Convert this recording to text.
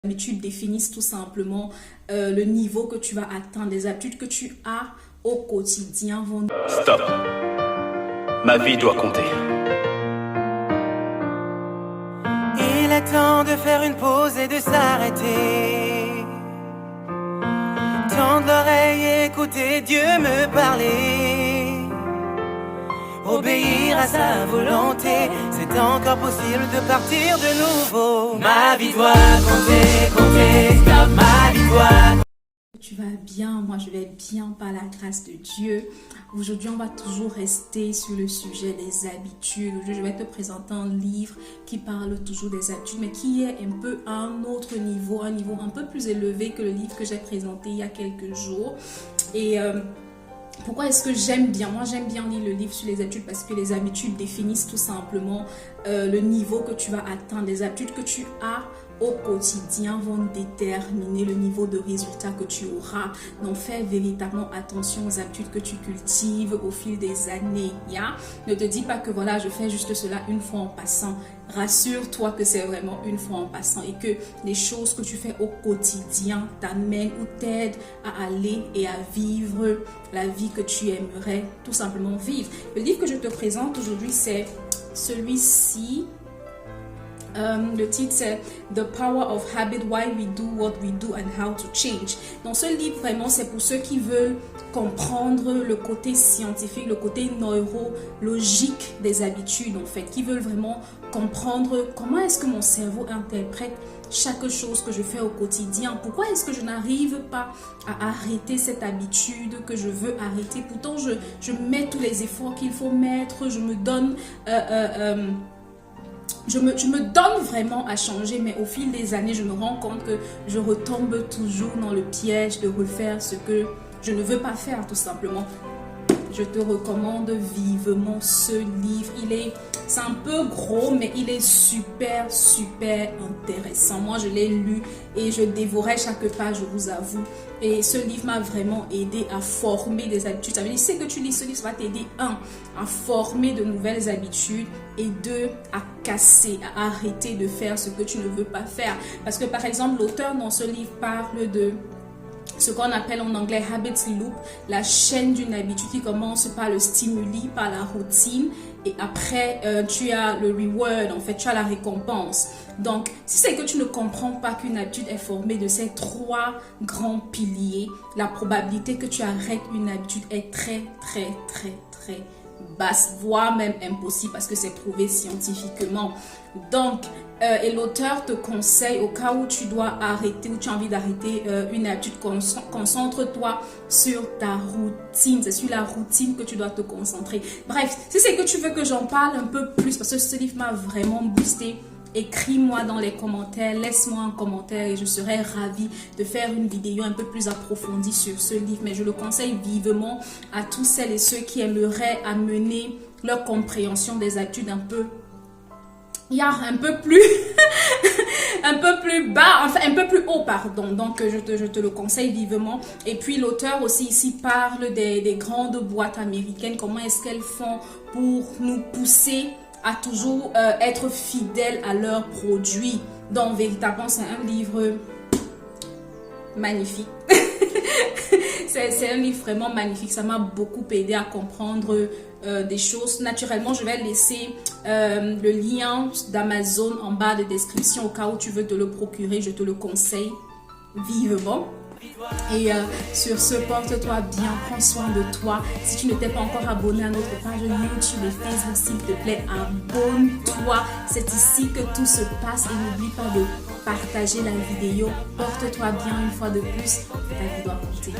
habitudes définissent tout simplement le niveau que tu vas atteindre. Les habitudes que tu as au quotidien vont... Stop. Ma vie doit compter. Il est temps de faire une pause et de s'arrêter. Tendre l'oreille et écouter Dieu me parler. Obéir à sa volonté, c'est encore possible de partir de nouveau. Ma vie doit compter, compter, stop, ma vie doit... Tu vas bien, moi je vais bien par la grâce de Dieu. Aujourd'hui, on va toujours rester sur le sujet des habitudes. Aujourd'hui, je vais te présenter un livre qui parle toujours des habitudes, mais qui est un peu à un autre niveau, un niveau un peu plus élevé que le livre que j'ai présenté il y a quelques jours. Et pourquoi est-ce que j'aime bien? Moi, j'aime bien lire le livre sur les habitudes parce que les habitudes définissent tout simplement le niveau que tu vas atteindre. Les habitudes que tu as au quotidien vont déterminer le niveau de résultat que tu auras. Donc, fais véritablement attention aux habitudes que tu cultives au fil des années. Ne te dis pas que voilà, je fais juste cela une fois en passant. Rassure-toi que c'est vraiment une fois en passant et que les choses que tu fais au quotidien t'amènent ou t'aident à aller et à vivre la vie que tu aimerais tout simplement vivre. Le livre que je te présente aujourd'hui, c'est celui-ci. Le titre c'est The Power of Habit, Why We Do What We Do and How to Change. Donc ce livre vraiment c'est pour ceux qui veulent comprendre le côté scientifique, le côté neurologique des habitudes en fait, qui veulent vraiment comprendre comment est-ce que mon cerveau interprète chaque chose que je fais au quotidien. Pourquoi est-ce que je n'arrive pas à arrêter cette habitude que je veux arrêter? Pourtant je mets tous les efforts qu'il faut mettre, je me donne... Je me donne vraiment à changer, mais au fil des années, je me rends compte que je retombe toujours dans le piège de refaire ce que je ne veux pas faire, tout simplement. Je te recommande vivement ce livre. C'est un peu gros, mais il est super intéressant. Moi, je l'ai lu et je dévorais chaque page, je vous avoue. Et ce livre m'a vraiment aidé à former des habitudes. Ça veut dire, c'est que tu lis ce livre, ça va t'aider, à former de nouvelles habitudes et à casser, à arrêter de faire ce que tu ne veux pas faire. Parce que, par exemple, l'auteur dans ce livre parle de ce qu'on appelle en anglais habit loop, la chaîne d'une habitude qui commence par le stimuli, par la routine, et après tu as le reward, en fait tu as la récompense. Donc si c'est que tu ne comprends pas qu'une habitude est formée de ces trois grands piliers, la probabilité que tu arrêtes une habitude est très basse, voire même impossible parce que c'est prouvé scientifiquement. Donc, et l'auteur te conseille au cas où tu dois arrêter ou tu as envie d'arrêter une habitude, concentre-toi sur ta routine. C'est sur la routine que tu dois te concentrer. Bref, si c'est que tu veux que j'en parle un peu plus parce que ce livre m'a vraiment boosté, écris-moi dans les commentaires, laisse-moi un commentaire et je serai ravie de faire une vidéo un peu plus approfondie sur ce livre. Mais je le conseille vivement à tous celles et ceux qui aimeraient amener leur compréhension des habitudes un peu plus un peu plus bas, enfin un peu plus haut, pardon. Donc je te le conseille vivement. Et puis l'auteur aussi ici parle des grandes boîtes américaines, comment est-ce qu'elles font pour nous pousser à toujours être fidèles à leurs produits. Donc véritablement c'est un livre magnifique. C'est un livre vraiment magnifique, ça m'a beaucoup aidé à comprendre des choses. Naturellement, je vais laisser le lien d'Amazon en bas de description au cas où tu veux te le procurer, je te le conseille vivement. Et sur ce, porte-toi bien, prends soin de toi. Si tu ne t'es pas encore abonné à notre page YouTube et Facebook, s'il te plaît, abonne-toi. C'est ici que tout se passe et n'oublie pas de partager la vidéo. Porte-toi bien une fois de plus, ta vie doit compter.